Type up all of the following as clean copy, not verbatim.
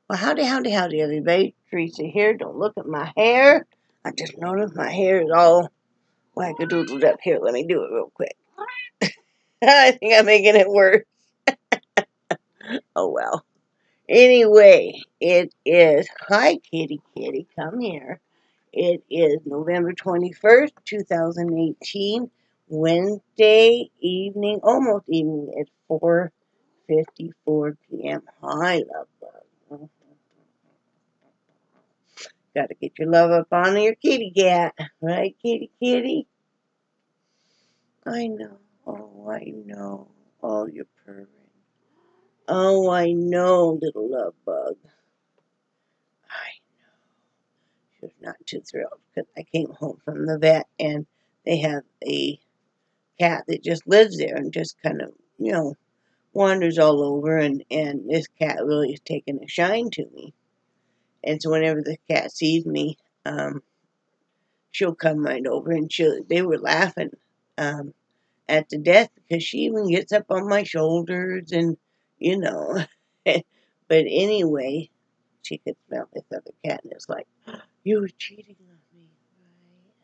Well, howdy, everybody. Teresa here. Don't look at my hair. I just noticed my hair is all wackadoodled up here. Let me do it real quick. I think I'm making it worse. Oh, well. Anyway, it is, hi, kitty, come here. It is November 21st, 2018, Wednesday evening, almost evening. It's 4:54 p.m. Hi, love bug. Gotta get your love up on your kitty cat. Right, kitty? I know. Oh, I know. Oh, you're purring. Oh, I know, little love bug. I know. She was not too thrilled because I came home from the vet and they have a cat that just lives there and just kind of, wanders all over. And this cat really is taking a shine to me. And so whenever the cat sees me, she'll come right over and they were laughing at the death because she even gets up on my shoulders and, but anyway, she could smell this other cat and it's like, you were cheating on me, right?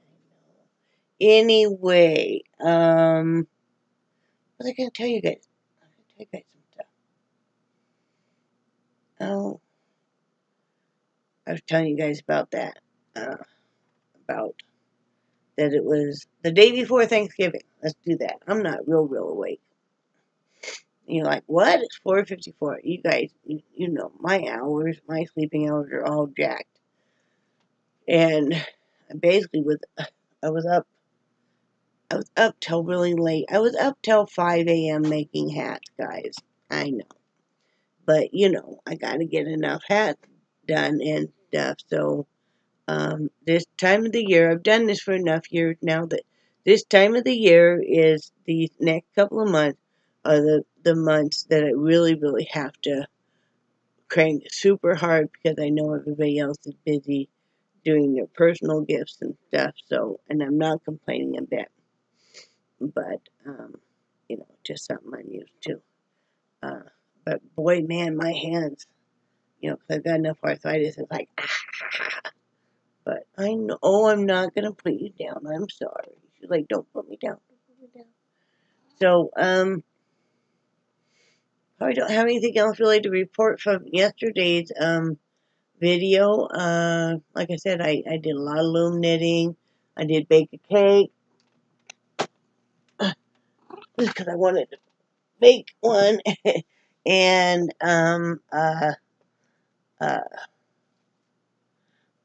I know. Anyway, what was I going to tell you guys? I'm going to tell you guys some stuff. Oh, I was telling you guys about that, about that it was the day before Thanksgiving. Let's do that. I'm not real awake. And you're like, what? It's 4:54. You guys, you know, my sleeping hours are all jacked. And basically I was up till really late. I was up till 5 a.m. making hats, guys. I know. But, I got to get enough hats done and stuff. So, this time of the year, I've done this for enough years now that this time of the year is these next couple of months are the months that I really have to crank super hard because I know everybody else is busy doing their personal gifts and stuff. So, and I'm not complaining a bit, but, just something I'm used to. But boy, man, my hands, because I've got enough arthritis, it's like, But I know, I'm not going to put you down. I'm sorry. She's like, don't put me down. So, probably don't have anything else really to report from yesterday's, video. Like I said, I did a lot of loom knitting. I did bake a cake. Just because I wanted to bake one. And,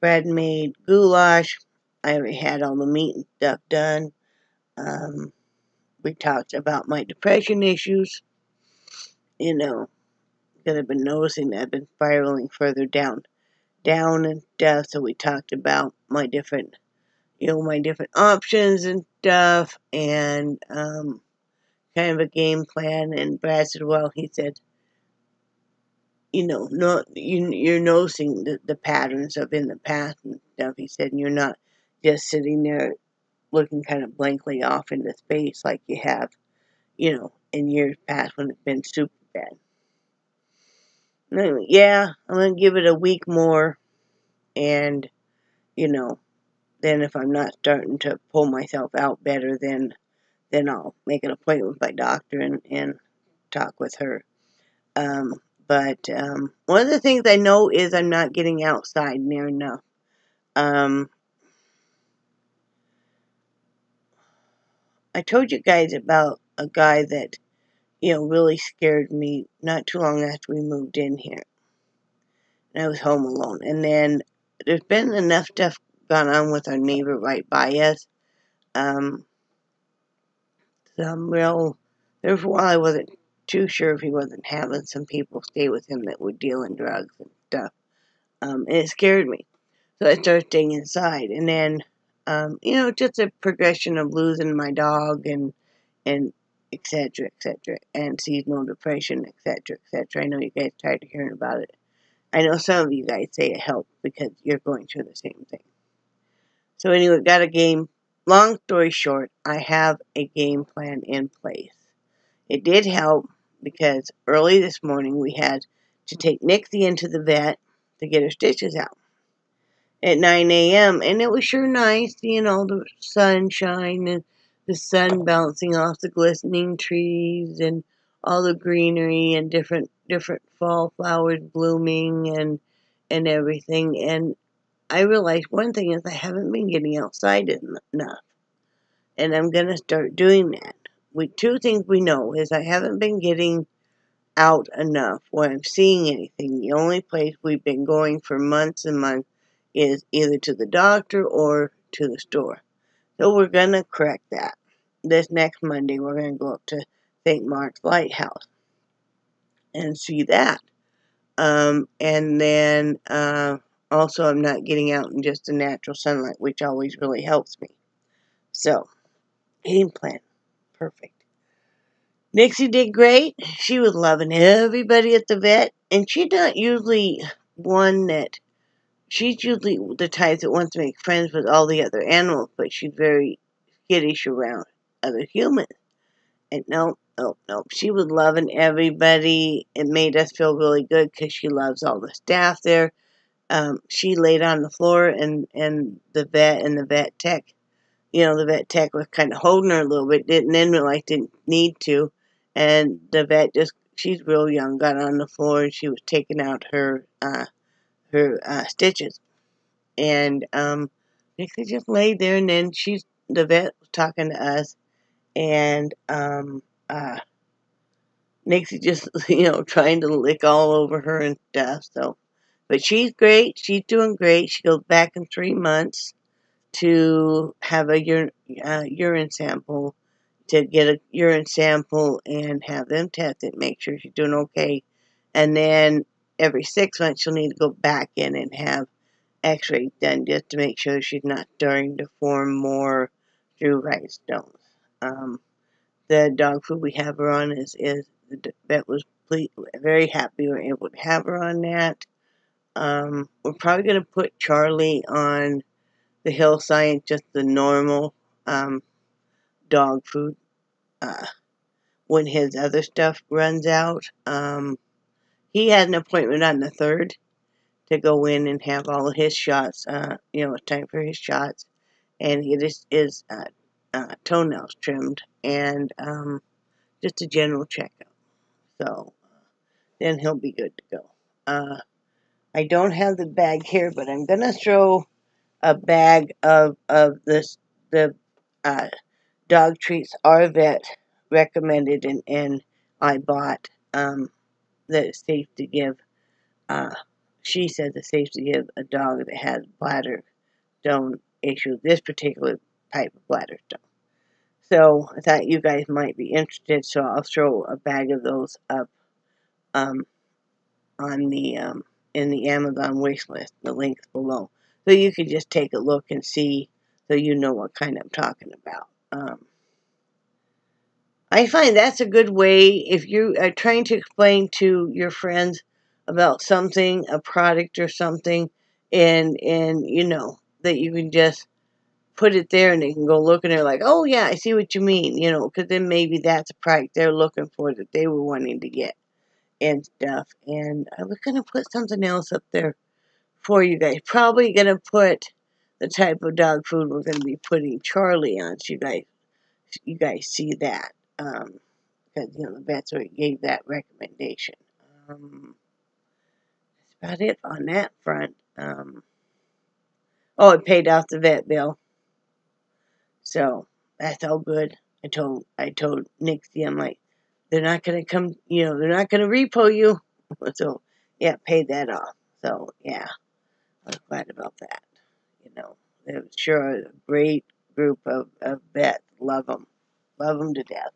Brad made goulash. I already had all the meat and stuff done. We talked about my depression issues, because I've been noticing that I've been spiraling further down and stuff. So we talked about my different options and stuff, and kind of a game plan. And Brad said, well, he said, you're noticing the patterns of in the past and stuff. He said, and you're not just sitting there looking kind of blankly off into space like you have, in years past when it's been super bad. Anyway, yeah, I'm going to give it a week more, and, then if I'm not starting to pull myself out better, then I'll make an appointment with my doctor and talk with her. But one of the things I know is I'm not getting outside near enough. I told you guys about a guy that, really scared me not too long after we moved in here. And I was home alone. And then there's been enough stuff gone on with our neighbor right by us. There was a while I wasn't too sure if he wasn't having some people stay with him that were dealing drugs and stuff. And it scared me. So I started staying inside. And then, just a progression of losing my dog and et cetera, and seasonal depression, et cetera. I know you guys are tired of hearing about it. I know some of you guys say it helped because you're going through the same thing. So anyway, got a game. Long story short, I have a game plan in place. It did help because early this morning we had to take Nixie into the vet to get her stitches out at 9 a.m. And it was sure nice, you know, the sunshine and the sun bouncing off the glistening trees and all the greenery and different fall flowers blooming and everything. And I realized one thing is I haven't been getting outside enough, and I'm gonna start doing that. Two things we know is I haven't been getting out enough where I'm seeing anything. The only place we've been going for months and months is either to the doctor or to the store. So we're going to correct that. This next Monday, we're going to go up to St. Mark's Lighthouse and see that. And then also I'm not getting out in just the natural sunlight, which always really helps me. So, game plan. Perfect. Nixie did great. She was loving everybody at the vet. And she's not usually one that... She's usually the type that wants to make friends with all the other animals, but she's very skittish around other humans. And nope. She was loving everybody. It made us feel really good because she loves all the staff there. She laid on the floor, and the vet tech, you know, the vet tech was kind of holding her a little bit, didn't need to. And the vet she's real young, got on the floor, and she was taking out her stitches. And Nixie just laid there, and then the vet was talking to us, and Nixie just, you know, trying to lick all over her and stuff. So, but she's great. She's doing great. She goes back in 3 months to have a urine sample, to get a urine sample and have them tested, make sure she's doing okay. And then every 6 months she'll need to go back in and have x-rays done just to make sure she's not starting to form more through rhinestones. The dog food we have her on is the vet was very happy we were able to have her on that. We're probably going to put Charlie on the Hill Science, just the normal dog food, when his other stuff runs out. He had an appointment on the 3rd to go in and have all of his shots. You know, it's time for his shots, and he just is toenails trimmed and just a general checkup. So then he'll be good to go. I don't have the bag here, but I'm gonna throw a bag of the dog treats our vet recommended and I bought, that it's safe to give. She said it's safe to give a dog that has bladder stone issue, this particular type of bladder stone. So I thought you guys might be interested, so I'll throw a bag of those up on the in the Amazon wish list. The link's below, so you can just take a look and see, so you know what kind I'm talking about. I find that's a good way if you are trying to explain to your friends about something, a product or something, and you know that you can just put it there and they can go look and they're like, oh yeah, I see what you mean, you know, because then maybe that's a product they're looking for that they were wanting to get and stuff. And I was going to put something else up there for you guys. Probably going to put the type of dog food we're going to be putting Charlie on, so you guys see that. Because, you know, the vets already gave that recommendation. That's about it on that front. Oh, it paid off the vet bill. So, that's all good. I told Nixie, I'm like, they're not going to come, you know, they're not going to repo you. So, yeah, paid that off. So, yeah, I was glad about that. You know, they're sure a great group of vets. Love them to death.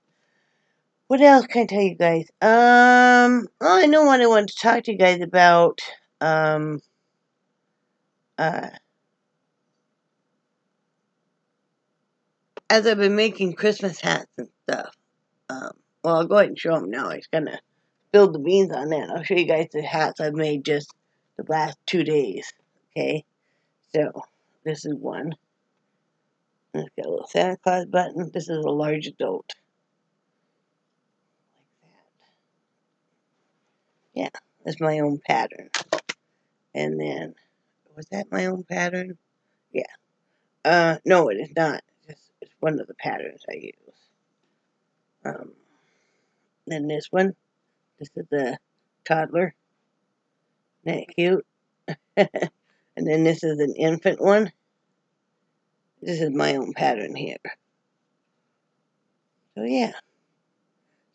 What else can I tell you guys? I know what I wanted to talk to you guys about. As I've been making Christmas hats and stuff. Well, I'll go ahead and show them now. I was gonna spill the beans on that. I'll show you guys the hats I've made just the last 2 days. Okay, so this is one. It's got a little Santa Claus button. This is a large adult. Like that. Yeah, that's my own pattern. And then, was that my own pattern? Yeah. No, it is not. It's one of the patterns I use. Then this one. This is the toddler. Isn't that cute? And then this is an infant one. This is my own pattern here. So yeah.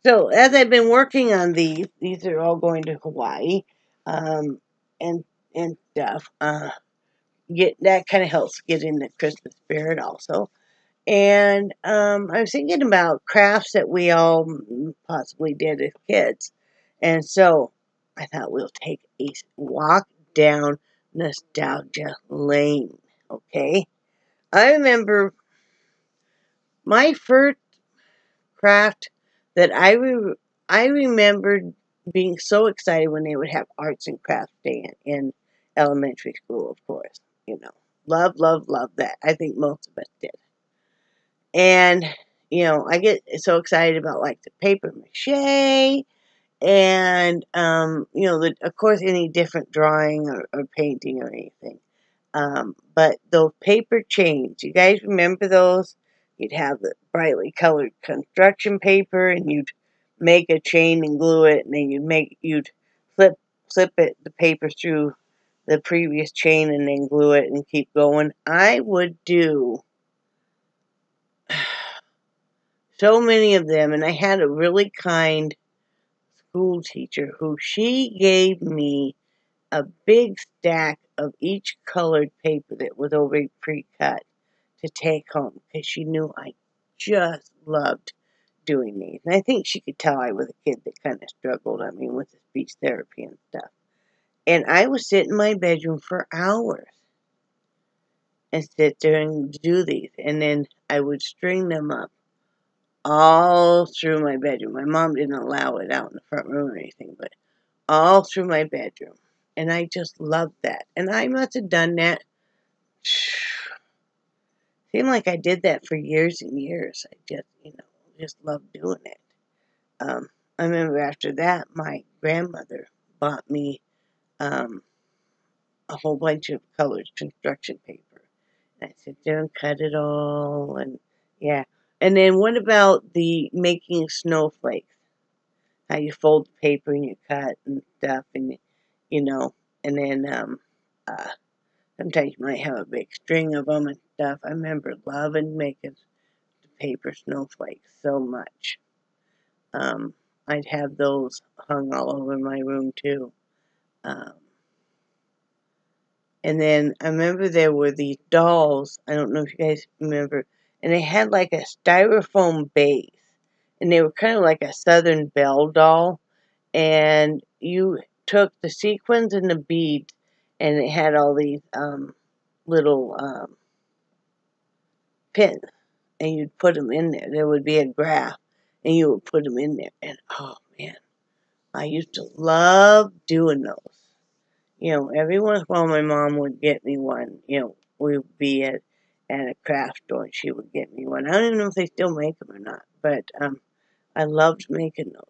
So as I've been working on these are all going to Hawaii, and stuff. That kind of helps get in the Christmas spirit also. And I was thinking about crafts that we all possibly did as kids, and so I thought we'll take a walk down nostalgia lane. Okay, I remember my first craft that I remembered being so excited when they would have arts and crafts day in elementary school, of course. Love, love, love that. I think most of us did. And, I get so excited about like the paper mache and, of course, any different drawing or painting or anything. But those paper chains, you guys remember those? You'd have the brightly colored construction paper, and you'd make a chain and glue it, and then you'd flip the paper through the previous chain, and then glue it and keep going. I would do so many of them, and I had a really kind school teacher who she gave me a big stack of each colored paper that was already pre-cut to take home because she knew I just loved doing these. And I think she could tell I was a kid that kind of struggled, with the speech therapy and stuff. And I would sit in my bedroom for hours and sit there and do these. And then I would string them up all through my bedroom. My mom didn't allow it out in the front room or anything, but all through my bedroom. And I just loved that. And I must have done that. Seemed like I did that for years and years. I just loved doing it. I remember after that, my grandmother bought me a whole bunch of colored construction paper. And I sit there and cut it all, and yeah. And then what about the making snowflakes? How you fold the paper and you cut and stuff, and and then sometimes you might have a big string of them and stuff. I remember loving making the paper snowflakes so much. I'd have those hung all over my room too. And then I remember there were these dolls. I don't know if you guys remember. And they had like a styrofoam base. And they were kind of like a Southern Belle doll. And you took the sequins and the beads, and it had all these little pins. And you'd put them in there. There would be a graph. And you would put them in there. And oh man, I used to love doing those. Every once in a while my mom would get me one. We would be at a craft store and she would get me one. I don't even know if they still make them or not, but I loved making those.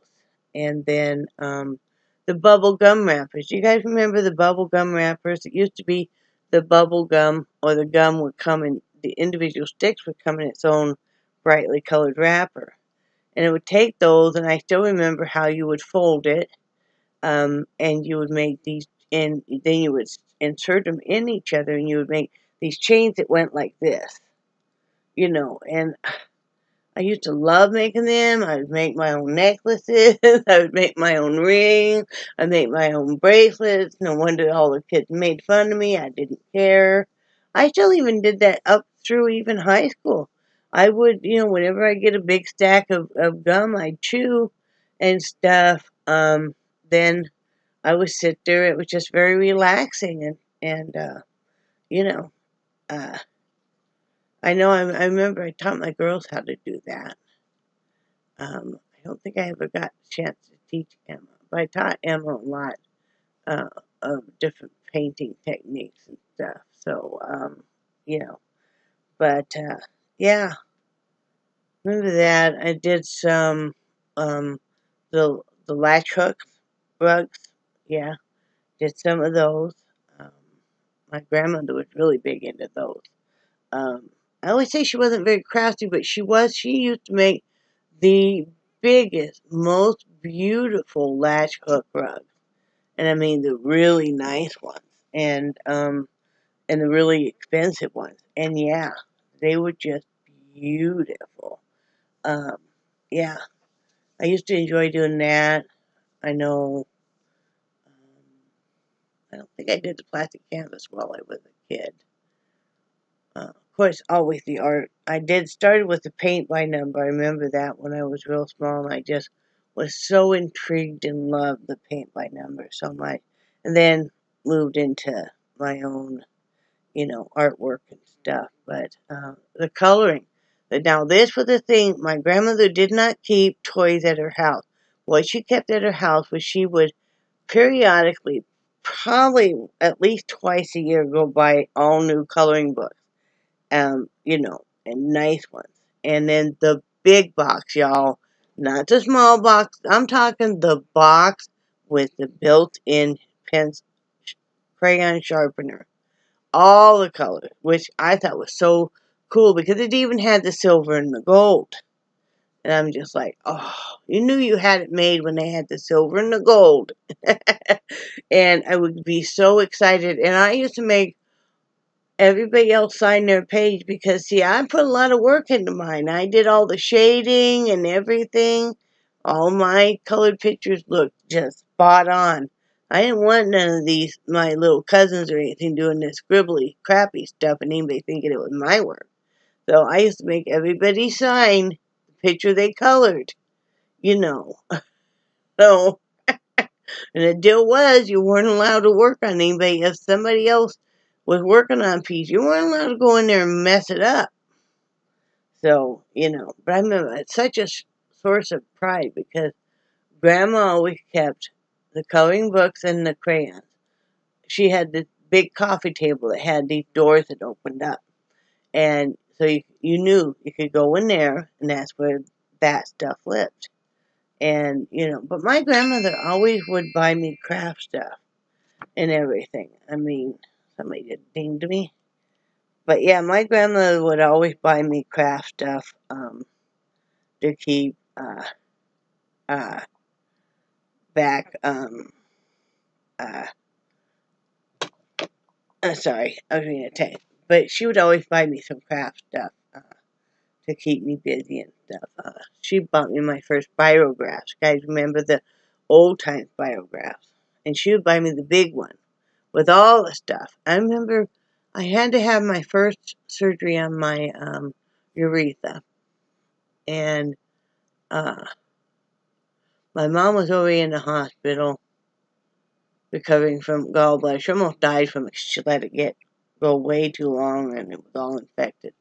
And then the bubble gum wrappers. You guys remember the bubble gum wrappers? It used to be the bubble gum, or the gum would come in, the individual sticks would come in its own brightly colored wrapper. And it would take those, and I still remember how you would fold it, and you would make these, and then you would insert them in each other, and you would make these chains that went like this, and I used to love making them. I would make my own necklaces. I would make my own ring. I'd make my own bracelets. No wonder all the kids made fun of me. I didn't care. I still even did that up through even high school. I would, whenever I get a big stack of gum, I'd chew and stuff. Then I would sit there. It was just very relaxing, and uh, I know. I remember I taught my girls how to do that. I don't think I ever got a chance to teach Emma, but I taught Emma a lot of different painting techniques and stuff. So, but yeah, remember that I did some the latch hook rugs. Yeah, did some of those. Um, My grandmother was really big into those. I always say she wasn't very crafty, but she was. She used to make the biggest, most beautiful latch hook rugs. And I mean the really nice ones. And the really expensive ones. And yeah, they were just beautiful. Um, yeah, I used to enjoy doing that. I know, I don't think I did the plastic canvas while I was a kid. Of course, always the art. I did started with the paint by number. I remember that when I was real small, and I just was so intrigued and loved the paint by number so much. And then moved into my own, artwork and stuff. But the coloring. Now, this was the thing. My grandmother did not keep toys at her house. What she kept at her house was she would periodically, probably at least twice a year, go buy all new coloring books. And nice ones. And then the big box, y'all. Not the small box. I'm talking the box with the built-in pencil, crayon sharpener. All the colors, which I thought was so cool because it even had the silver and the gold. And I'm just like, oh, you knew you had it made when they had the silver and the gold. And I would be so excited. And I used to make everybody else sign their page because, see, I put a lot of work into mine. I did all the shading and everything. All my colored pictures looked just spot on. I didn't want none of these, my little cousins or anything, doing this scribbly, crappy stuff and anybody thinking it was my work. So I used to make everybody sign the picture they colored, you know. So, and the deal was you weren't allowed to work on anybody. If somebody else was working on a piece, you weren't allowed to go in there and mess it up. So, but I remember it's such a source of pride because Grandma always kept the coloring books and the crayons. She had this big coffee table that had these doors that opened up. And so you knew you could go in there, and that's where that stuff lived. And, but my grandmother always would buy me craft stuff and everything. I mean, somebody just dinged me. But yeah, my grandmother would always buy me craft stuff to keep uh, back. Sorry, I was reading a text. But she would always buy me some craft stuff to keep me busy and stuff. She bought me my first birographs. Guys, remember the old time birographs? And she would buy me the big one with all the stuff. I remember I had to have my first surgery on my urethra. And my mom was already in the hospital recovering from gallbladder. She almost died from it. She let it go way too long and it was all infected.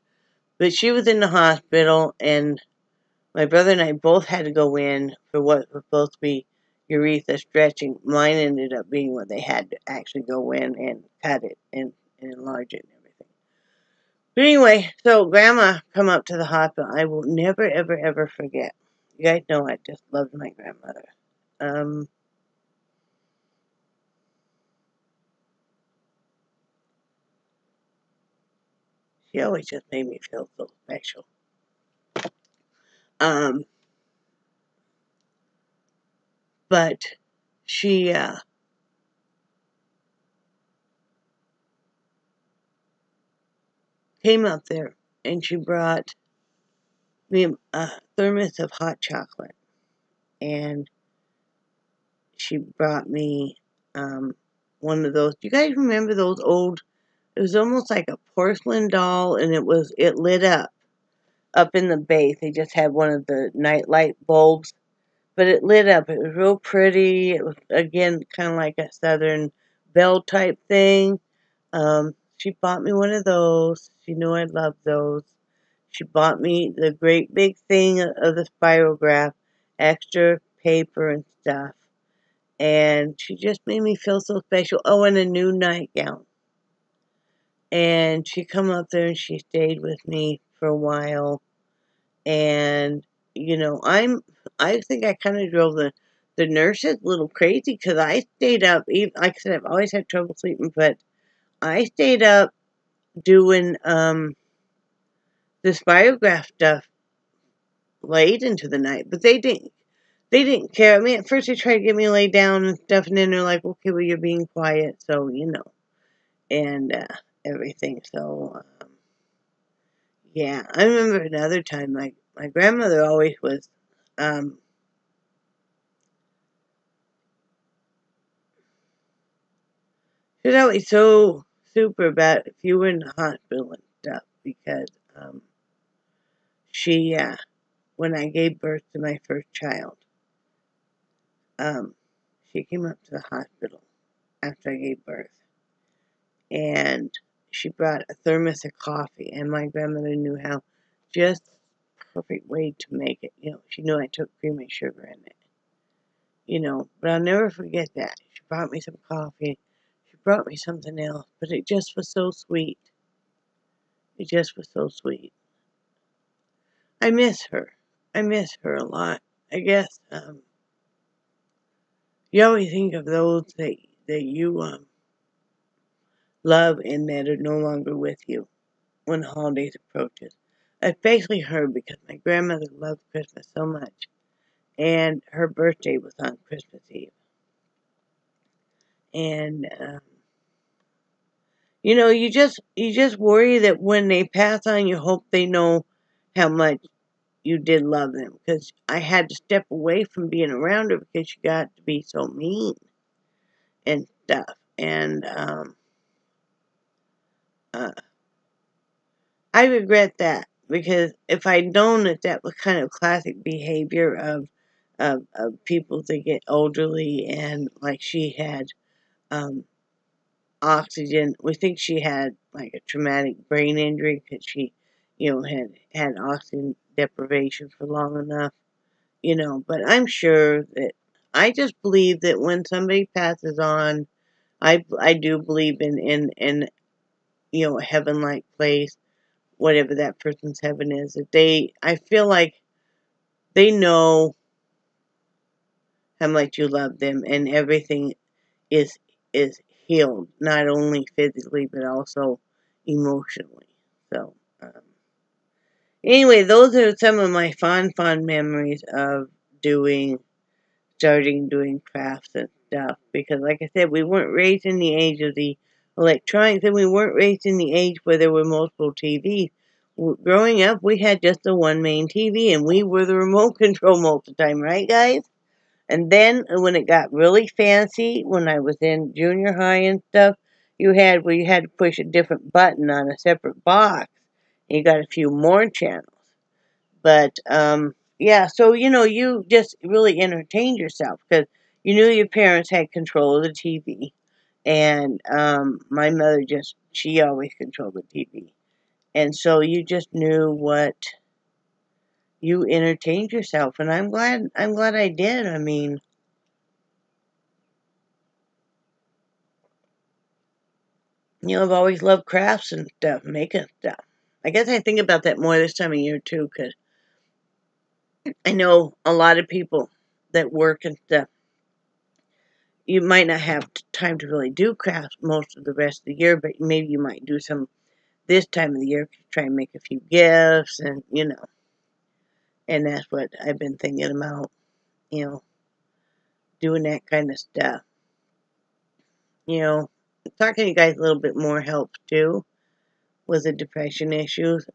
But she was in the hospital, and my brother and I both had to go in for what was supposed to be urethra stretching. Mine ended up being what they had to actually go in and cut it and enlarge it and everything. But anyway, so Grandma come up to the hospital. I will never, ever, ever forget. You guys know I just loved my grandmother. She always just made me feel so special. But she came up there and she brought me a thermos of hot chocolate. And she brought me one of those. Do you guys remember those old? It was almost like a porcelain doll, and it lit up in the base. They just had one of the nightlight bulbs, but it lit up. It was real pretty. It was, again, kind of like a Southern belle type thing. She bought me one of those. She knew I loved those. She bought me the great big thing of the spirograph, extra paper and stuff. And she just made me feel so special. Oh, and a new nightgown. And she come up there and she stayed with me for a while. And, I think I kind of drove the nurses a little crazy because I stayed up. Even, like I said, I've always had trouble sleeping, but I stayed up doing the spirograph stuff late into the night, but they didn't care. I mean, at first they tried to get me to lay down and stuff, and then they're like, okay, well, you're being quiet, so, and everything. So, yeah. I remember another time, my grandmother always was, she was always so super about if you were in the hospital and stuff, because, she, when I gave birth to my first child, she came up to the hospital after I gave birth, and she brought a thermos of coffee, and my grandmother knew how just perfect way to make it. She knew I took cream and sugar in it. But I'll never forget that. She brought me some coffee. She brought me something else, but it just was so sweet. It just was so sweet. I miss her. I miss her a lot. I guess you always think of those that you love and that are no longer with you when the holidays approaches. Especially her, because my grandmother loved Christmas so much, and her birthday was on Christmas Eve. And you just worry that when they pass on, you hope they know how much you did love them. Because I had to step away from being around her because she got to be so mean and stuff. And I regret that, because if I'd known that was kind of classic behavior of people that get elderly, and like she had oxygen. We think she had like a traumatic brain injury because she, had oxygen deprivation for long enough, But I'm sure that I just believe that when somebody passes on, I do believe in a heaven-like place, whatever that person's heaven is. That I feel like they know how much you love them, and everything is is healed, not only physically but also emotionally. So, anyway, those are some of my fond memories of starting doing crafts and stuff. Because, like I said, we weren't raised in the age of the electronics, and we weren't raised in the age where there were multiple TVs. Growing up, we had just the one main TV, and we were the remote control most of the time, right, guys? And then when it got really fancy, when I was in junior high and stuff, you had to push a different button on a separate box. And you got a few more channels. But yeah, so you just really entertained yourself because you knew your parents had control of the TV, and my mother she always controlled the TV, and so you just knew what you entertained yourself, and I'm glad I did. I mean, I've always loved crafts and stuff, making stuff. I guess I think about that more this time of year, too, because I know a lot of people that work and stuff, you might not have time to really do crafts most of the rest of the year, but maybe you might do some this time of the year to try and make a few gifts, and, and that's what I've been thinking about, doing that kind of stuff. Talking to you guys a little bit more helps, too, with the depression issues.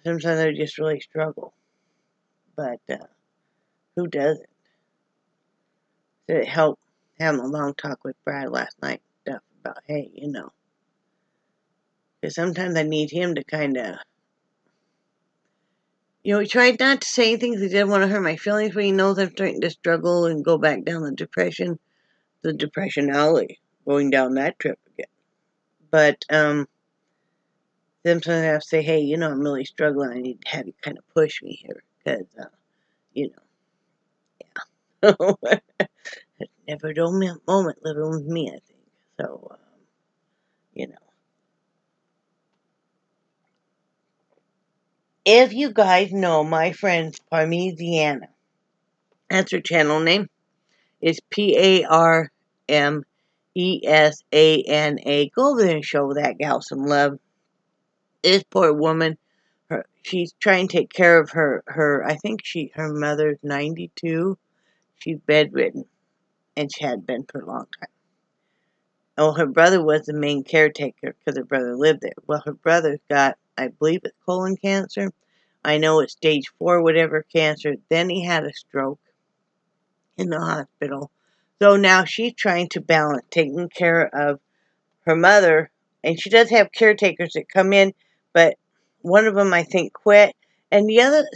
Sometimes I just really struggle, but who doesn't? So it helped having a long talk with Brad last night stuff about, hey, because sometimes I need him to kind of, he tried not to say things he didn't want to hurt my feelings, but he knows I'm starting to struggle and go back down the depression alley, going down that trip again. But sometimes I have to say, hey, I'm really struggling. I need to have you kind of push me here, because, yeah. Never a dull moment living with me, I think. So, If you guys know my friend's Parmigiana, that's her channel name. It's Parmigiana. Mesana. Go over there and show that gal some love. This poor woman, she's trying to take care of her. I think her mother's 92. She's bedridden, and she had been for a long time. Oh, her brother was the main caretaker because her brother lived there. Well, her brother's got, I believe it's colon cancer. I know it's stage 4, whatever cancer. Then he had a stroke in the hospital. So now she's trying to balance taking care of her mother. And she does have caretakers that come in, but one of them, I think, quit. And the other,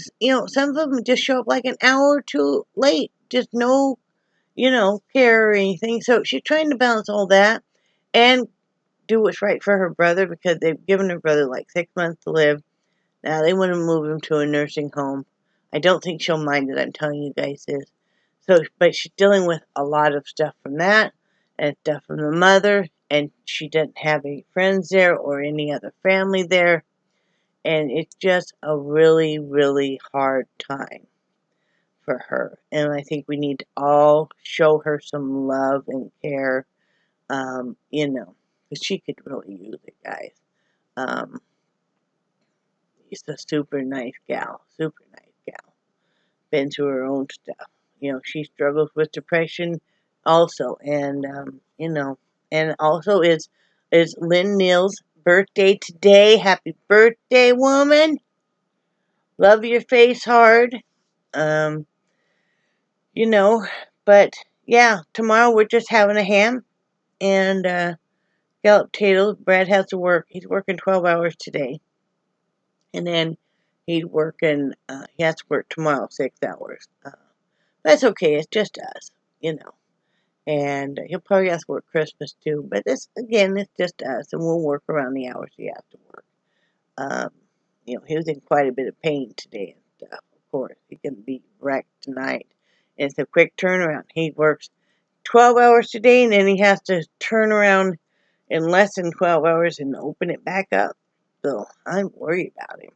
some of them just show up like an hour or two late. Just no, care or anything. So she's trying to balance all that and do what's right for her brother because they've given her brother like 6 months to live. Now they want to move him to a nursing home. I don't think she'll mind it, I'm telling you guys this. So, but she's dealing with a lot of stuff from that and stuff from the mother, and she doesn't have any friends there or any other family there. And it's just a really, really hard time for her. And I think we need to all show her some love and care, because she could really use it, guys. She's a super nice gal. Been through her own stuff. She struggles with depression also. And, and also is Lynn Neal's birthday today. Happy birthday, woman. Love your face hard. But yeah, tomorrow we're just having a ham and scalloped potatoes. Brad has to work. He's working 12 hours today. And then he has to work tomorrow 6 hours. That's okay. It's just us, And he'll probably have to work Christmas too. But it's just us. And we'll work around the hours he has to work. He was in quite a bit of pain today and stuff. Of course, he can be wrecked tonight. It's a quick turnaround. He works 12 hours today, and then he has to turn around in less than 12 hours and open it back up. So I'm worried about him.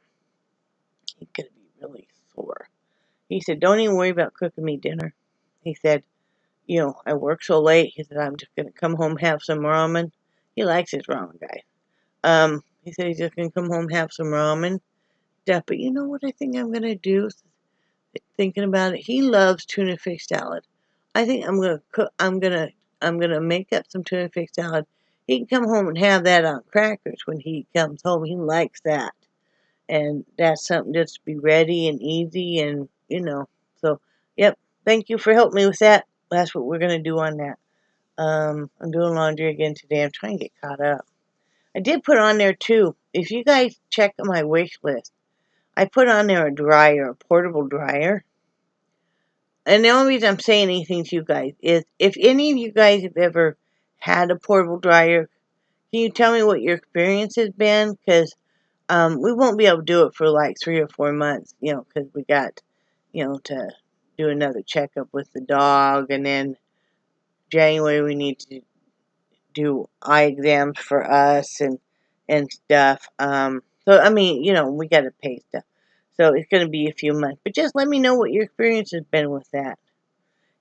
He's going to be really sore. He said, don't even worry about cooking me dinner. He said, I work so late. He said, I'm just going to come home, have some ramen. He likes his ramen, guys. He said he's just going to come home, have some ramen. Stuff. But you know what I think I'm going to do? Thinking about it, he loves tuna fish salad. I think I'm going to cook. I'm going to make up some tuna fish salad. He can come home and have that on crackers when he comes home. He likes that. And that's something just to be ready and easy and, So, yep. Thank you for helping me with that. That's what we're going to do on that. I'm doing laundry again today. I'm trying to get caught up. I did put on there, too. If you guys check my wish list, I put on there a portable dryer. And the only reason I'm saying anything to you guys is if any of you guys have ever had a portable dryer, can you tell me what your experience has been? Because we won't be able to do it for like 3 or 4 months, because we got, to do another checkup with the dog. And then January we need to do eye exams for us and stuff. So, I mean, we got to pay stuff. So it's going to be a few months. But just let me know what your experience has been with that.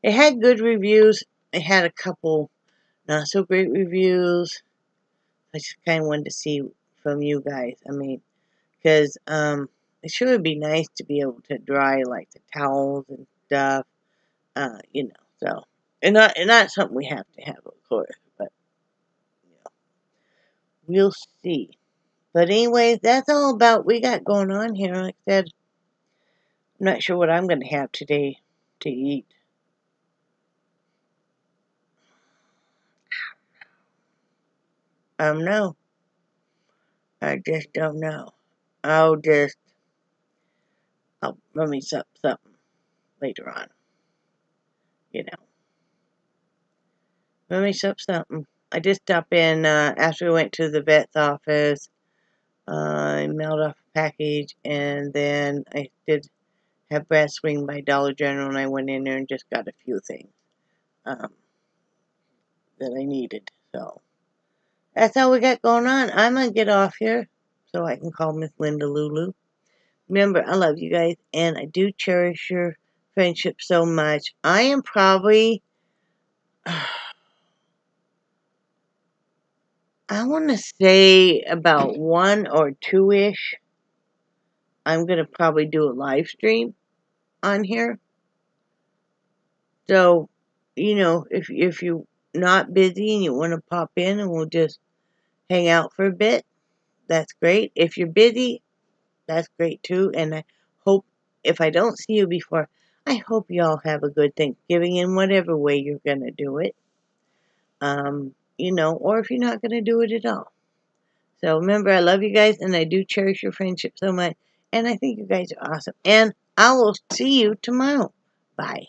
It had good reviews. It had a couple not so great reviews. I just kind of wanted to see from you guys. I mean, because it sure would be nice to be able to dry like the towels and stuff. So and not something we have to have, of course, but we'll see. But anyways, that's all about we got going on here. Like I said, I'm not sure what I'm going to have today to eat. No. I just don't know. I'll run me something later on. Run me something. I just stopped in after we went to the vet's office. I mailed off a package, and then I did have Brad swing by Dollar General, and I went in there and just got a few things that I needed. So that's all we got going on. I'm going to get off here so I can call Miss Linda Lulu. Remember, I love you guys, and I do cherish your friendship so much. I am probably I want to say about 1 or 2-ish. I'm going to probably do a live stream on here. So, you know, if you're not busy and you want to pop in and we'll just hang out for a bit, that's great. If you're busy, that's great too. And I hope, if I don't see you before, I hope you all have a good Thanksgiving in whatever way you're going to do it. You know, or if you're not going to do it at all. So remember, I love you guys, and I do cherish your friendship so much. And I think you guys are awesome. And I will see you tomorrow. Bye.